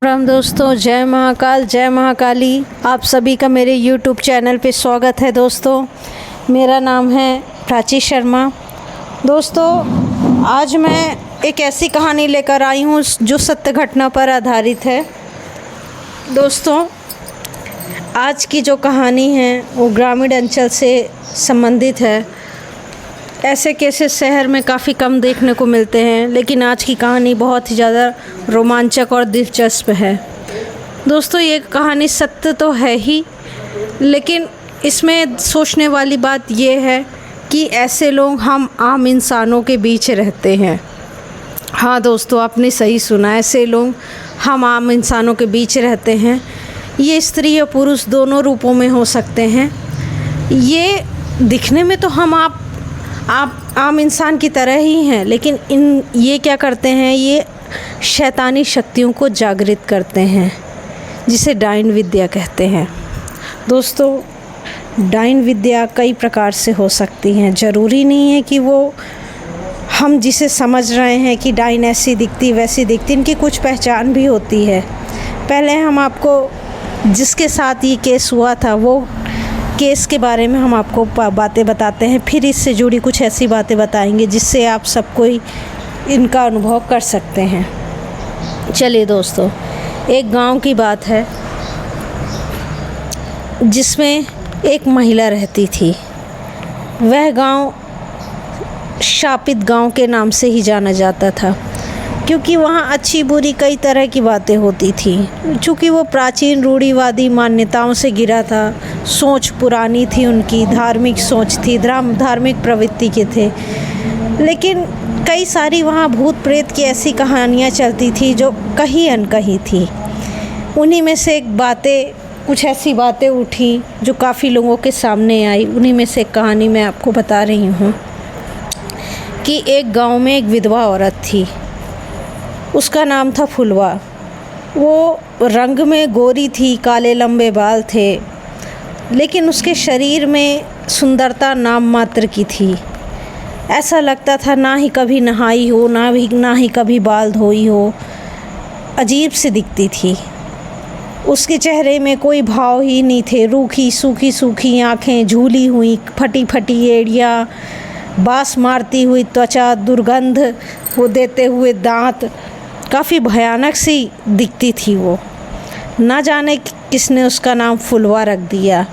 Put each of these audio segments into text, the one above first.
राम दोस्तों, जय महाकाल, जय महाकाली। आप सभी का मेरे YouTube चैनल पे स्वागत है। दोस्तों, मेरा नाम है प्राची शर्मा। दोस्तों, आज मैं एक ऐसी कहानी लेकर आई हूँ जो सत्य घटना पर आधारित है। दोस्तों, आज की जो कहानी है वो ग्रामीण अंचल से संबंधित है। ऐसे केसेस शहर में काफ़ी कम देखने को मिलते हैं, लेकिन आज की कहानी बहुत ही ज़्यादा रोमांचक और दिलचस्प है। दोस्तों, ये कहानी सत्य तो है ही, लेकिन इसमें सोचने वाली बात ये है कि ऐसे लोग हम आम इंसानों के बीच रहते हैं। हाँ दोस्तों, आपने सही सुना, ऐसे लोग हम आम इंसानों के बीच रहते हैं। ये स्त्री और पुरुष दोनों रूपों में हो सकते हैं। ये दिखने में तो हम आप आम इंसान की तरह ही हैं, लेकिन ये क्या करते हैं, ये शैतानी शक्तियों को जागृत करते हैं, जिसे डायन विद्या कहते हैं। दोस्तों, डायन विद्या कई प्रकार से हो सकती हैं। ज़रूरी नहीं है कि वो हम जिसे समझ रहे हैं कि डायन ऐसी दिखती वैसी दिखती, इनकी कुछ पहचान भी होती है। पहले हम आपको जिसके साथ ये केस हुआ था वो केस के बारे में हम आपको बातें बताते हैं, फिर इससे जुड़ी कुछ ऐसी बातें बताएंगे जिससे आप सब कोई इनका अनुभव कर सकते हैं। चलिए दोस्तों, एक गांव की बात है जिसमें एक महिला रहती थी। वह गांव शापित गांव के नाम से ही जाना जाता था, क्योंकि वहाँ अच्छी बुरी कई तरह की बातें होती थी। चूँकि वो प्राचीन रूढ़िवादी मान्यताओं से घिरा था, सोच पुरानी थी, उनकी धार्मिक सोच थी, धार्मिक प्रवृत्ति के थे। लेकिन कई सारी वहाँ भूत प्रेत की ऐसी कहानियाँ चलती थी जो कहीं अनकही थी। उन्हीं में से कुछ ऐसी बातें उठी जो काफ़ी लोगों के सामने आई। उन्हीं में से एक कहानी मैं आपको बता रही हूँ कि एक गाँव में एक विधवा औरत थी। उसका नाम था फुलवा। वो रंग में गोरी थी, काले लंबे बाल थे, लेकिन उसके शरीर में सुंदरता नाम मात्र की थी। ऐसा लगता था ना ही कभी नहाई हो, ना ही कभी बाल धोई हो। अजीब सी दिखती थी। उसके चेहरे में कोई भाव ही नहीं थे। रूखी सूखी आँखें, झूली हुई फटी फटी एड़ियाँ, बाँस मारती हुई त्वचा, दुर्गंध वो देते हुए दांत, काफ़ी भयानक सी दिखती थी वो। ना जाने किसने उसका नाम फुलवा रख दिया।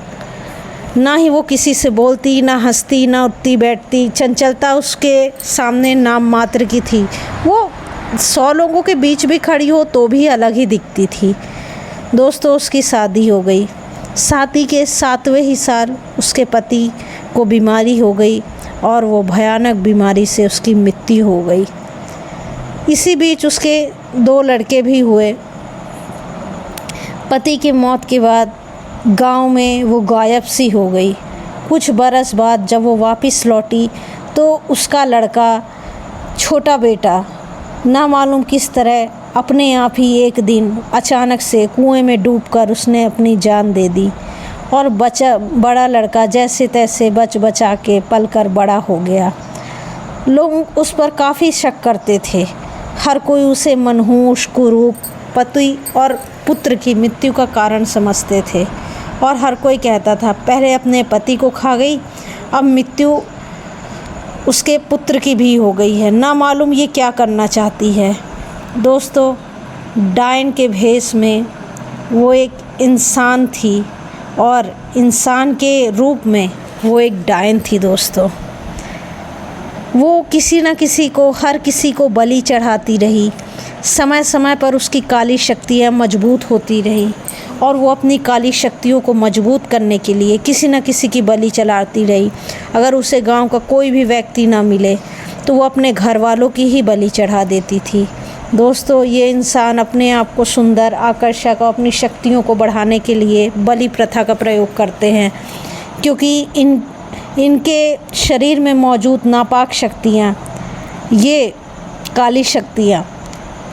ना ही वो किसी से बोलती, ना हंसती, ना उठती बैठती। चंचलता उसके सामने नाम मात्र की थी। वो 100 लोगों के बीच भी खड़ी हो तो भी अलग ही दिखती थी। दोस्तों, उसकी शादी हो गई। शादी के 7वें ही साल उसके पति को बीमारी हो गई और वो भयानक बीमारी से उसकी मृत्यु हो गई। इसी बीच उसके 2 लड़के भी हुए। पति की मौत के बाद गांव में वो गायब सी हो गई। कुछ बरस बाद जब वो वापस लौटी तो उसका लड़का, छोटा बेटा, ना मालूम किस तरह अपने आप ही एक दिन अचानक से कुएं में डूबकर उसने अपनी जान दे दी। और बड़ा लड़का जैसे तैसे बचा के पलकर बड़ा हो गया। लोग उस पर काफ़ी शक करते थे। हर कोई उसे मनहूस, कुरूप, पति और पुत्र की मृत्यु का कारण समझते थे। और हर कोई कहता था पहले अपने पति को खा गई, अब मृत्यु उसके पुत्र की भी हो गई है। ना मालूम ये क्या करना चाहती है। दोस्तों, डायन के भेष में वो एक इंसान थी और इंसान के रूप में वो एक डायन थी। दोस्तों, वो किसी न किसी को, हर किसी को बलि चढ़ाती रही। समय समय पर उसकी काली शक्तियाँ मजबूत होती रही और वो अपनी काली शक्तियों को मजबूत करने के लिए किसी न किसी की बलि चढ़ाती रही। अगर उसे गांव का कोई भी व्यक्ति ना मिले तो वो अपने घर वालों की ही बलि चढ़ा देती थी। दोस्तों, ये इंसान अपने आप को सुंदर, आकर्षक और अपनी शक्तियों को बढ़ाने के लिए बलि प्रथा का प्रयोग करते हैं, क्योंकि इनके शरीर में मौजूद नापाक शक्तियाँ, ये काली शक्तियाँ,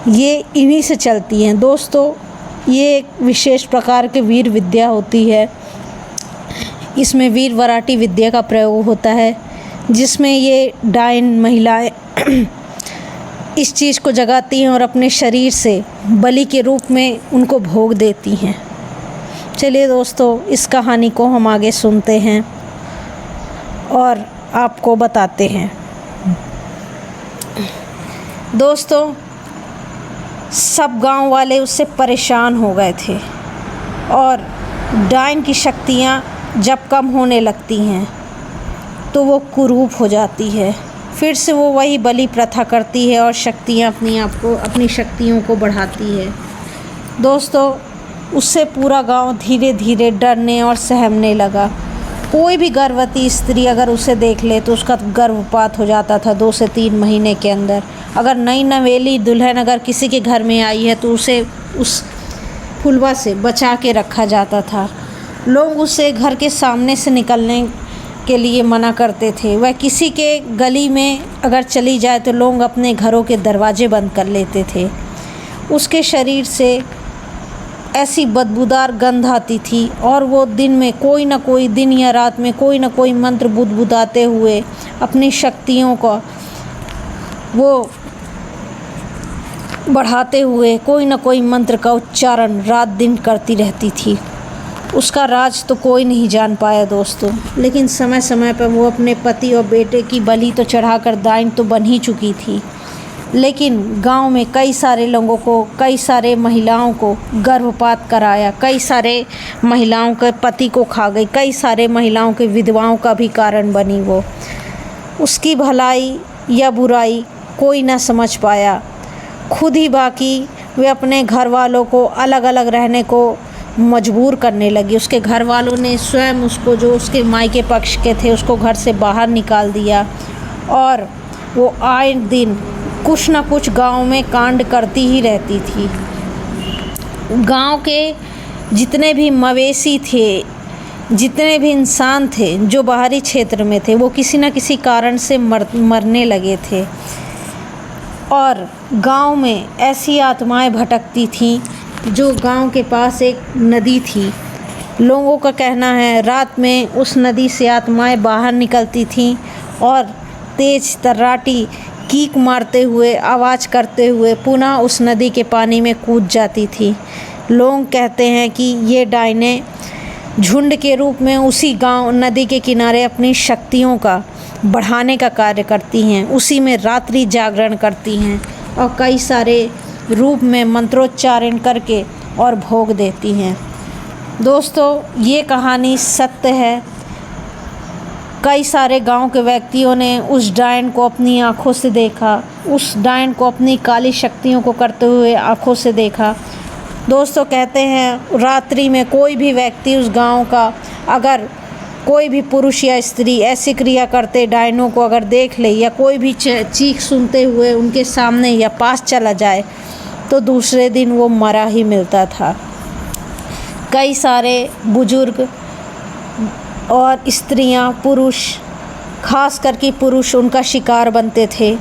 ये इन्हीं से चलती हैं। दोस्तों, ये एक विशेष प्रकार की वीर विद्या होती है। इसमें वीर वराटी विद्या का प्रयोग होता है, जिसमें ये डायन महिलाएं इस चीज़ को जगाती हैं और अपने शरीर से बलि के रूप में उनको भोग देती हैं। चलिए दोस्तों, इस कहानी को हम आगे सुनते हैं और आपको बताते हैं। दोस्तों, सब गांव वाले उससे परेशान हो गए थे और डायन की शक्तियाँ जब कम होने लगती हैं तो वो कुरूप हो जाती है। फिर से वो वही बलि प्रथा करती है और शक्तियाँ अपनी शक्तियों को बढ़ाती है। दोस्तों, उससे पूरा गांव धीरे धीरे डरने और सहमने लगा। कोई भी गर्भवती स्त्री अगर उसे देख ले तो उसका गर्भपात हो जाता था 2 से 3 महीने के अंदर। अगर नई नवेली दुल्हन अगर किसी के घर में आई है तो उसे उस फुलवा से बचा के रखा जाता था। लोग उसे घर के सामने से निकलने के लिए मना करते थे। वह किसी के गली में अगर चली जाए तो लोग अपने घरों के दरवाजे बंद कर लेते थे। उसके शरीर से ऐसी बदबूदार गंध आती थी और वो दिन या रात में कोई ना कोई मंत्र बुदबुदाते हुए अपनी शक्तियों को वो बढ़ाते हुए कोई ना कोई मंत्र का उच्चारण रात दिन करती रहती थी। उसका राज तो कोई नहीं जान पाया दोस्तों, लेकिन समय समय पर वो अपने पति और बेटे की बलि तो चढ़ाकर डायन तो बन ही चुकी थी। लेकिन गांव में कई सारे लोगों को, कई सारे महिलाओं को गर्भपात कराया, कई सारे महिलाओं के पति को खा गई, कई सारे महिलाओं के विधवाओं का भी कारण बनी वो। उसकी भलाई या बुराई कोई ना समझ पाया। खुद ही बाकी वे अपने घर वालों को अलग अलग रहने को मजबूर करने लगी। उसके घर वालों ने स्वयं उसको, जो उसके मायके पक्ष के थे, उसको घर से बाहर निकाल दिया और वो आए दिन कुछ ना कुछ गांव में कांड करती ही रहती थी। गांव के जितने भी मवेशी थे, जितने भी इंसान थे जो बाहरी क्षेत्र में थे, वो किसी न किसी कारण से मरने लगे थे। और गांव में ऐसी आत्माएं भटकती थीं जो गांव के पास एक नदी थी। लोगों का कहना है रात में उस नदी से आत्माएं बाहर निकलती थीं और तेज तर्राटी कीक मारते हुए, आवाज़ करते हुए पुनः उस नदी के पानी में कूद जाती थी। लोग कहते हैं कि ये डायनें झुंड के रूप में उसी गांव नदी के किनारे अपनी शक्तियों का बढ़ाने का कार्य करती हैं, उसी में रात्रि जागरण करती हैं और कई सारे रूप में मंत्रोच्चारण करके और भोग देती हैं। दोस्तों, ये कहानी सत्य है। कई सारे गांव के व्यक्तियों ने उस डायन को अपनी आँखों से देखा, उस डायन को अपनी काली शक्तियों को करते हुए आँखों से देखा। दोस्तों, कहते हैं रात्रि में कोई भी व्यक्ति उस गांव का अगर कोई भी पुरुष या स्त्री ऐसी क्रिया करते डायनों को अगर देख ले या कोई भी चीख सुनते हुए उनके सामने या पास चला जाए तो दूसरे दिन वो मरा ही मिलता था। कई सारे बुजुर्ग और स्त्रियां, पुरुष, खास करके पुरुष उनका शिकार बनते थे।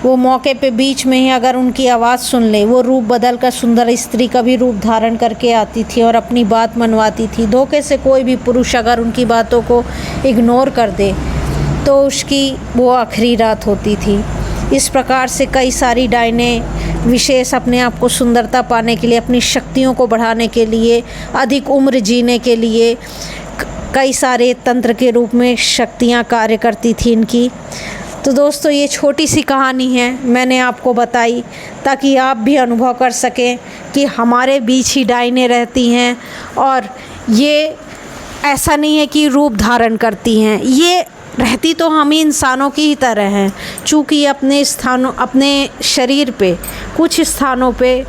वो मौके पे बीच में ही अगर उनकी आवाज़ सुन ले, वो रूप बदल कर सुंदर स्त्री का भी रूप धारण करके आती थी और अपनी बात मनवाती थी। धोखे से कोई भी पुरुष अगर उनकी बातों को इग्नोर कर दे तो उसकी वो आखिरी रात होती थी। इस प्रकार से कई सारी डायनें विशेष अपने आप को सुंदरता पाने के लिए, अपनी शक्तियों को बढ़ाने के लिए, अधिक उम्र जीने के लिए कई सारे तंत्र के रूप में शक्तियाँ कार्य करती थी इनकी। तो दोस्तों, ये छोटी सी कहानी है, मैंने आपको बताई ताकि आप भी अनुभव कर सकें कि हमारे बीच ही डायनें रहती हैं और ये ऐसा नहीं है कि रूप धारण करती हैं। ये रहती तो हम ही इंसानों की ही तरह हैं, चूँकि अपने शरीर पे कुछ स्थानों पे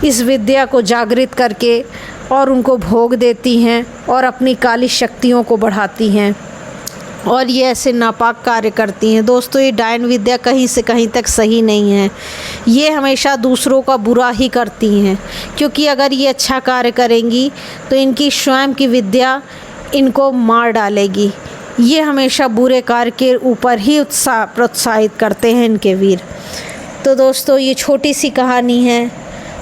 इस विद्या को जागृत करके और उनको भोग देती हैं और अपनी काली शक्तियों को बढ़ाती हैं और ये ऐसे नापाक कार्य करती हैं। दोस्तों, ये डायन विद्या कहीं से कहीं तक सही नहीं है। ये हमेशा दूसरों का बुरा ही करती हैं, क्योंकि अगर ये अच्छा कार्य करेंगी तो इनकी स्वयं की विद्या इनको मार डालेगी। ये हमेशा बुरे कार्य के ऊपर ही प्रोत्साहित करते हैं इनके वीर। तो दोस्तों, ये छोटी सी कहानी है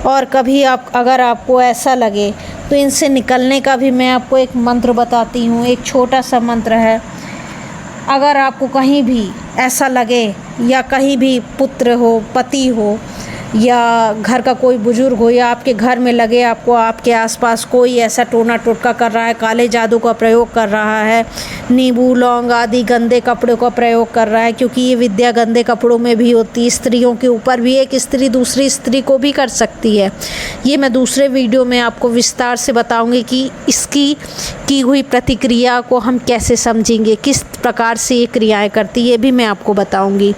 और कभी अगर आपको ऐसा लगे तो इनसे निकलने का भी मैं आपको एक मंत्र बताती हूँ। एक छोटा सा मंत्र है। अगर आपको कहीं भी ऐसा लगे या कहीं भी पुत्र हो, पति हो, या घर का कोई बुजुर्ग हो, या आपके घर में लगे आपको आपके आसपास कोई ऐसा टोना टोटका कर रहा है, काले जादू का प्रयोग कर रहा है, नींबू लौंग आदि गंदे कपड़ों का प्रयोग कर रहा है, क्योंकि ये विद्या गंदे कपड़ों में भी होती है। स्त्रियों के ऊपर भी एक स्त्री दूसरी स्त्री को भी कर सकती है। ये मैं दूसरे वीडियो में आपको विस्तार से बताऊंगी कि इसकी की हुई प्रतिक्रिया को हम कैसे समझेंगे, किस प्रकार से ये क्रियाएँ करती है, ये भी मैं आपको बताऊँगी।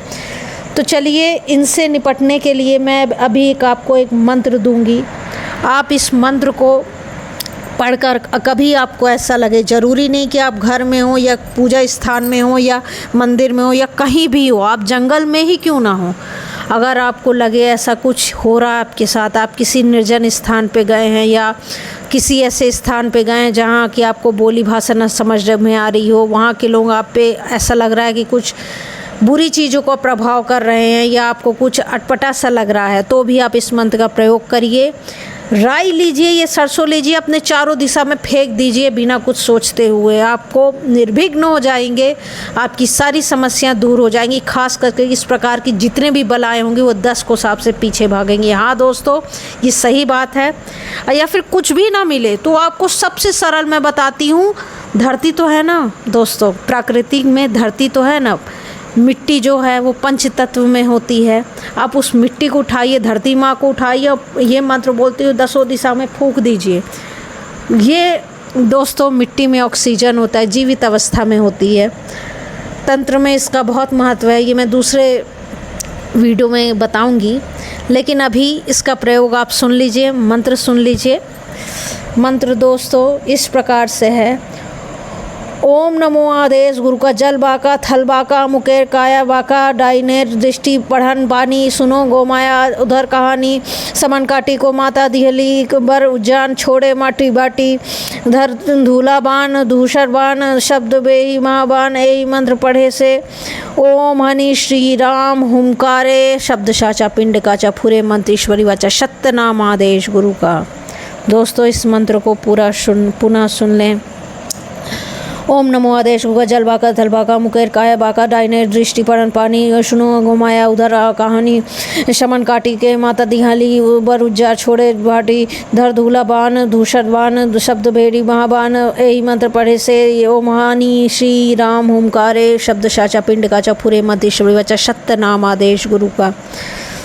तो चलिए, इनसे निपटने के लिए मैं अभी आपको एक मंत्र दूंगी। आप इस मंत्र को पढ़कर, कभी आपको ऐसा लगे, ज़रूरी नहीं कि आप घर में हो या पूजा स्थान में हो या मंदिर में हो या कहीं भी हो, आप जंगल में ही क्यों ना हो, अगर आपको लगे ऐसा कुछ हो रहा है आपके साथ, आप किसी निर्जन स्थान पे गए हैं या किसी ऐसे स्थान पे गए हैं जहाँ की आपको बोली भाषा न समझ में आ रही हो, वहाँ के लोग आप पे ऐसा लग रहा है कि कुछ बुरी चीज़ों का प्रभाव कर रहे हैं या आपको कुछ अटपटा सा लग रहा है, तो भी आप इस मंत्र का प्रयोग करिए। राई लीजिए, ये सरसों लीजिए, अपने चारों दिशा में फेंक दीजिए बिना कुछ सोचते हुए। आपको निर्विघ्न हो जाएंगे, आपकी सारी समस्याएं दूर हो जाएंगी। खास करके इस प्रकार की जितने भी बलाएं होंगी वो 10 को सांप से पीछे भागेंगी। हाँ दोस्तों, ये सही बात है। या फिर कुछ भी ना मिले तो आपको सबसे सरल मैं बताती हूँ, धरती तो है ना दोस्तों, प्राकृतिक में धरती तो है ना, मिट्टी जो है वो पंच तत्व में होती है। आप उस मिट्टी को उठाइए, धरती माँ को उठाइए और ये मंत्र बोलते हुए 10 दिशा में फूंक दीजिए। ये दोस्तों मिट्टी में ऑक्सीजन होता है, जीवित अवस्था में होती है। तंत्र में इसका बहुत महत्व है, ये मैं दूसरे वीडियो में बताऊंगी, लेकिन अभी इसका प्रयोग आप सुन लीजिए, मंत्र सुन लीजिए। मंत्र दोस्तों इस प्रकार से है। ओम नमो आदेश गुरु का जल बाका थल बाका मुकेर काया बाका डाइनेर दृष्टि पढ़न बानी सुनो गोमाया उधर कहानी समन काटी को माता दिहली बर उज्जान छोड़े माटी बाटी धर धूला बान धूसर बान शब्द बेही महाबान ए मंत्र पढ़े से ओम हनि श्री राम हुमकारे शब्द साचा पिंड काचा फुरे मंत्र ईश्वरी वाचा सत्य नाम आदेश गुरु का। दोस्तों इस मंत्र को पुनः सुन लें। ओम नमो आदेश गुगा जल बाका थल बाका मुकेर काया बाका डाइने दृष्टि पड़न पानी सुनो गोमाया उधर कहानी शमन काटी के माता दिहाली बर उज्जार छोड़े भाटी धर धूला बान धूसर बान शब्द भेड़ी महाबान यही मंत्र पढ़े से ओम हानि श्री राम हुमकारे शब्द साचा पिंड काचा फुरे मत ईश्वरी वचा सत्य नाम आदेश गुरु का।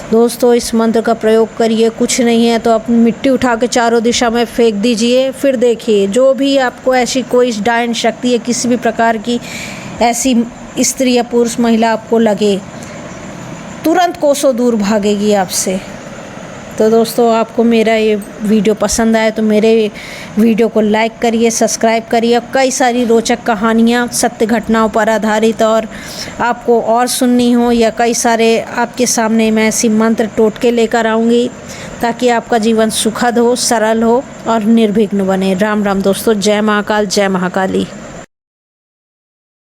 दोस्तों इस मंत्र का प्रयोग करिए, कुछ नहीं है तो आप मिट्टी उठा के चारों दिशा में फेंक दीजिए। फिर देखिए जो भी आपको ऐसी कोई डायन शक्ति है, किसी भी प्रकार की ऐसी स्त्री या पुरुष महिला आपको लगे, तुरंत कोसों दूर भागेगी आपसे। तो दोस्तों आपको मेरा ये वीडियो पसंद आए तो मेरे वीडियो को लाइक करिए, सब्सक्राइब करिए। कई सारी रोचक कहानियाँ सत्य घटनाओं पर आधारित और आपको और सुननी हो या कई सारे आपके सामने मैं ऐसी मंत्र टोटके लेकर आऊँगी ताकि आपका जीवन सुखद हो, सरल हो और निर्विघ्न बने। राम राम दोस्तों, जय महाकाल, जय महाकाली।